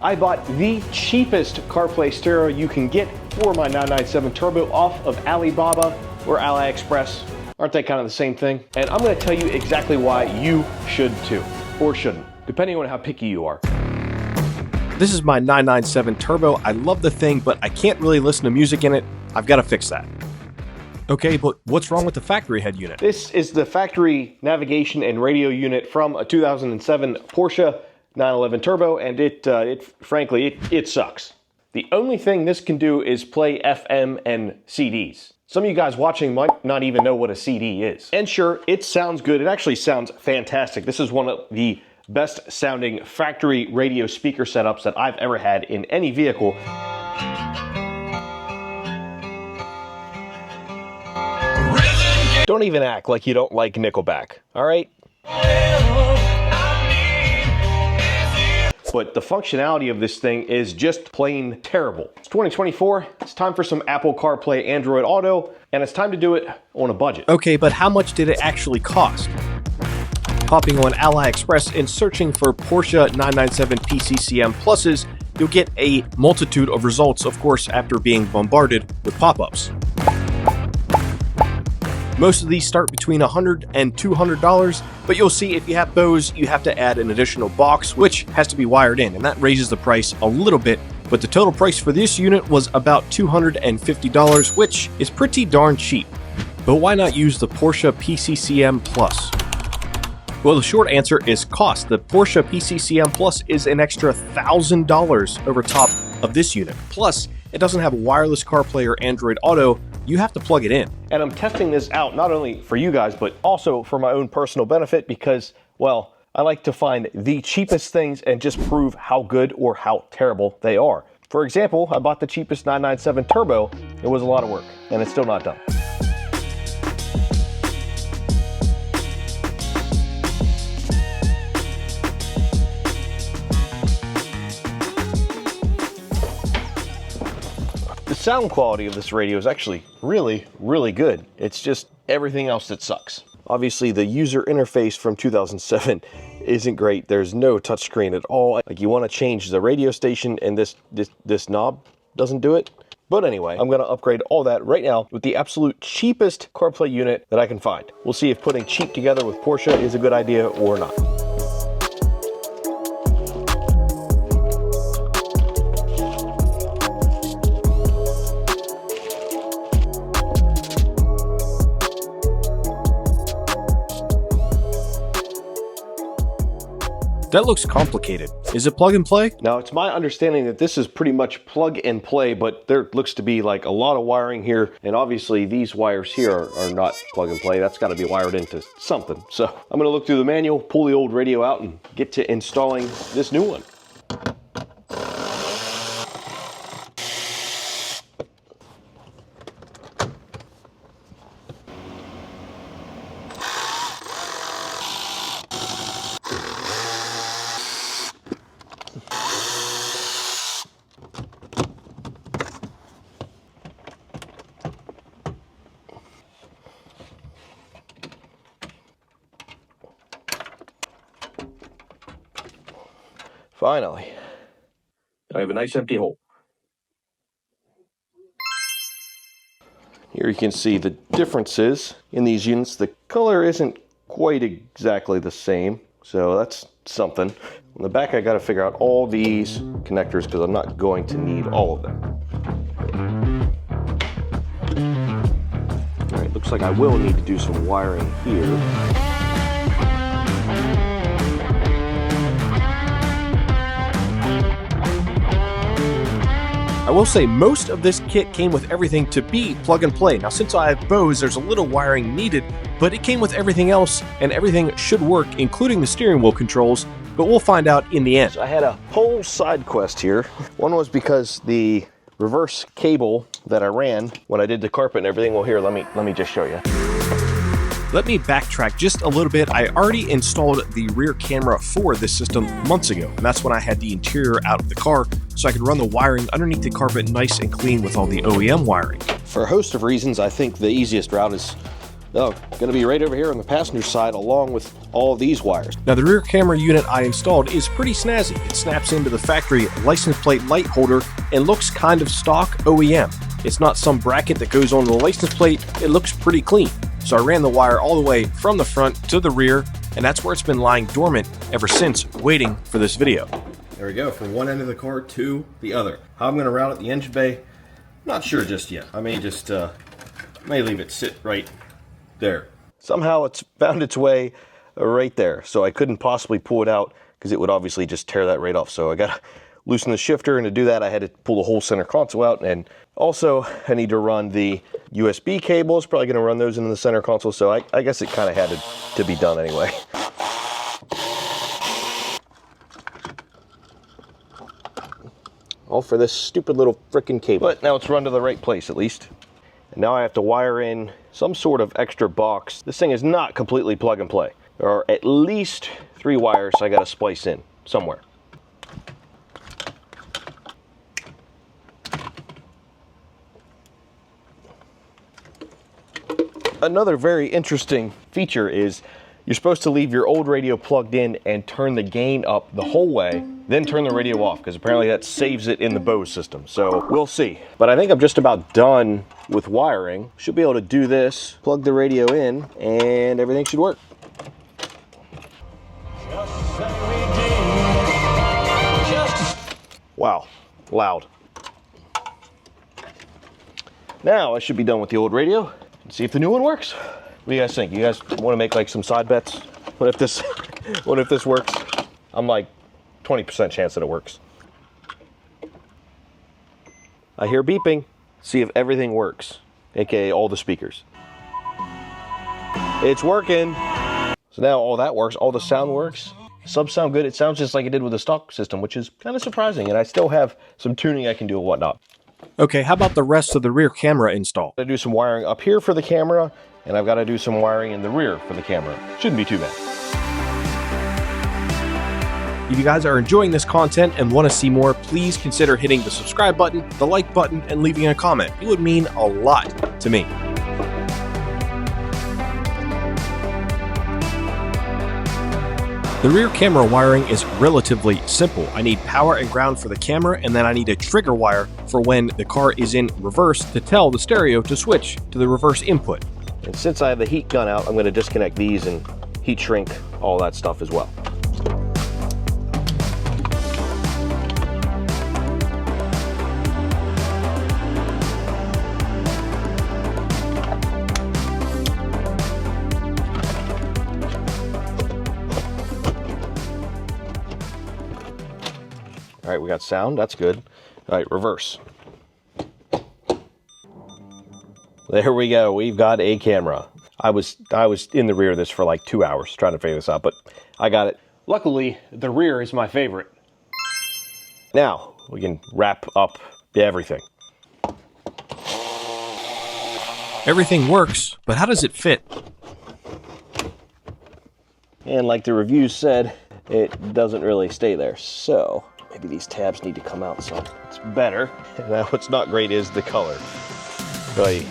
I bought the cheapest CarPlay stereo you can get for my 997 Turbo off of Alibaba or AliExpress. Aren't they kind of the same thing? And I'm going to tell you exactly why you should too, or shouldn't, depending on how picky you are. This is my 997 Turbo. I love the thing, but I can't really listen to music in it. I've got to fix that. Okay, but what's wrong with the factory head unit? This is the factory navigation and radio unit from a 2007 Porsche 911 Turbo, and frankly, it sucks. The only thing this can do is play FM and CDs. Some of you guys watching might not even know what a CD is. And sure, it sounds good. It actually sounds fantastic. This is one of the best sounding factory radio speaker setups that I've ever had in any vehicle. Don't even act like you don't like Nickelback, all right? But the functionality of this thing is just plain terrible. It's 2024, it's time for some Apple CarPlay Android Auto, and it's time to do it on a budget. Okay, but how much did it actually cost? Popping on AliExpress and searching for Porsche 997 PCCM Pluses, you'll get a multitude of results, of course, after being bombarded with pop-ups. Most of these start between $100 and $200, but you'll see if you have those, you have to add an additional box, which has to be wired in, and that raises the price a little bit, but the total price for this unit was about $250, which is pretty darn cheap. But why not use the Porsche PCCM Plus? Well, the short answer is cost. The Porsche PCCM Plus is an extra $1,000 over top of this unit. Plus, it doesn't have wireless CarPlay or Android Auto. You have to plug it in. And I'm testing this out not only for you guys, but also for my own personal benefit because, well, I like to find the cheapest things and just prove how good or how terrible they are. For example, I bought the cheapest 997 Turbo. It was a lot of work, and it's still not done. The sound quality of this radio is actually really, really good. It's just everything else that sucks. Obviously, the user interface from 2007 isn't great. There's no touchscreen at all. Like, you want to change the radio station and this knob doesn't do it. But anyway, I'm going to upgrade all that right now with the absolute cheapest CarPlay unit that I can find. We'll see if putting cheap together with Porsche is a good idea or not. That looks complicated. Is it plug and play? Now, it's my understanding that this is pretty much plug and play, but there looks to be like a lot of wiring here, and obviously these wires here are not plug and play. That's got to be wired into something. So I'm going to look through the manual, pull the old radio out, and get to installing this new one. Finally. I have a nice empty hole. Here you can see the differences in these units. The color isn't quite exactly the same, so that's something. On the back, I got to figure out all these connectors because I'm not going to need all of them. All right, looks like I will need to do some wiring here. I will say most of this kit came with everything to be plug and play. Now, since I have Bose, there's a little wiring needed, but it came with everything else, and everything should work, including the steering wheel controls, but we'll find out in the end. So I had a whole side quest here. One was because the reverse cable that I ran when I did the carpet and everything, well, here, let me just show you. Let me backtrack just a little bit. I already installed the rear camera for this system months ago, and that's when I had the interior out of the car, so I could run the wiring underneath the carpet nice and clean with all the OEM wiring. For a host of reasons, I think the easiest route is Oh, gonna be right over here on the passenger side along with all these wires. Now the rear camera unit I installed is pretty snazzy. It snaps into the factory license plate light holder and looks kind of stock OEM. It's not some bracket that goes on the license plate, it looks pretty clean. So I ran the wire all the way from the front to the rear, and that's where it's been lying dormant ever since, waiting for this video. There we go, from one end of the car to the other. How I'm gonna route it the engine bay, not sure just yet. I may just, may leave it sit right there. Somehow it's found its way right there, so I couldn't possibly pull it out because it would obviously just tear that right off. So I gotta loosen the shifter, and to do that I had to pull the whole center console out, and also I need to run the USB cables. Probably gonna run those into the center console, so I guess it kind of had to be done anyway. All for this stupid little frickin' cable. But now it's run to the right place at least. And now I have to wire in some sort of extra box. This thing is not completely plug and play. There are at least 3 wires I gotta splice in somewhere. Another very interesting feature is you're supposed to leave your old radio plugged in and turn the gain up the whole way, then turn the radio off, because apparently that saves it in the Bose system. So we'll see. But I think I'm just about done with wiring. Should be able to do this, plug the radio in, and everything should work. Wow, loud. Now I should be done with the old radio and see if the new one works. What do you guys think? You guys want to make like some side bets? What if this works? I'm like 20% chance that it works. I hear beeping. See if everything works, aka all the speakers. It's working. So now all that works, all the sound works. Subs sound good. It sounds just like it did with the stock system, which is kind of surprising, and I still have some tuning I can do and whatnot. Okay, how about the rest of the rear camera install? I do some wiring up here for the camera, and I've got to do some wiring in the rear for the camera. Shouldn't be too bad. If you guys are enjoying this content and want to see more, please consider hitting the subscribe button, the like button, and leaving a comment. It would mean a lot to me. The rear camera wiring is relatively simple. I need power and ground for the camera, and then I need a trigger wire for when the car is in reverse to tell the stereo to switch to the reverse input. And since I have the heat gun out, I'm going to disconnect these and heat shrink all that stuff as well. All right, we got sound, that's good. All right, reverse. There we go, we've got a camera. I was in the rear of this for like 2 hours trying to figure this out, but I got it. Luckily, the rear is my favorite. Now, we can wrap up everything. Everything works, but how does it fit? And like the reviews said, it doesn't really stay there, so maybe these tabs need to come out so it's better. Now what's not great is the color. Right.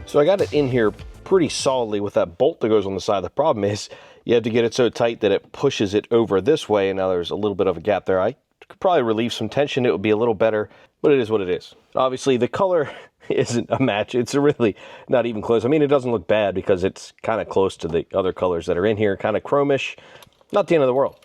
So I got it in here pretty solidly with that bolt that goes on the side. The problem is you have to get it so tight that it pushes it over this way, and now there's a little bit of a gap there. I could probably relieve some tension. It would be a little better, but it is what it is. Obviously, the color isn't a match. It's really not even close. I mean, it doesn't look bad because it's kind of close to the other colors that are in here, kind of chromish. Not the end of the world.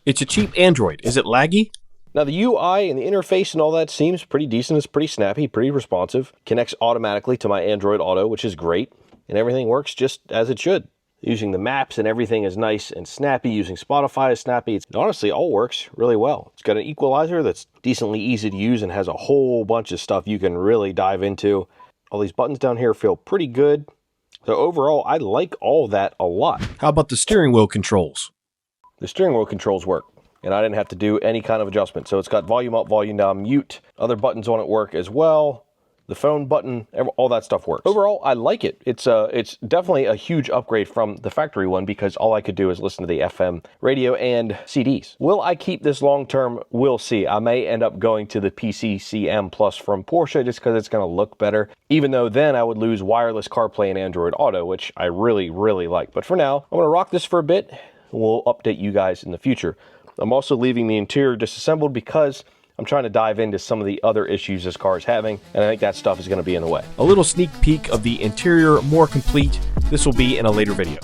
It's a cheap Android. Is it laggy? Now the UI and the interface and all that seems pretty decent. It's pretty snappy, pretty responsive. Connects automatically to my Android Auto, which is great. And everything works just as it should. Using the maps and everything is nice and snappy. Using Spotify is snappy. It honestly all works really well. It's got an equalizer that's decently easy to use and has a whole bunch of stuff you can really dive into. All these buttons down here feel pretty good. So overall, I like all that a lot. How about the steering wheel controls? The steering wheel controls work. and I didn't have to do any kind of adjustment. So it's got volume up, volume down, mute. Other buttons on it work as well. The phone button, all that stuff works. Overall, I like it. It's definitely a huge upgrade from the factory one because all I could do is listen to the FM radio and CDs. Will I keep this long term? We'll see. I may end up going to the PCCM Plus from Porsche just because it's going to look better, even though then I would lose wireless CarPlay and Android Auto, which I really, really like. But for now, I'm going to rock this for a bit, and we'll update you guys in the future. I'm also leaving the interior disassembled because I'm trying to dive into some of the other issues this car is having, and I think that stuff is going to be in the way. A little sneak peek of the interior, more complete. This will be in a later video.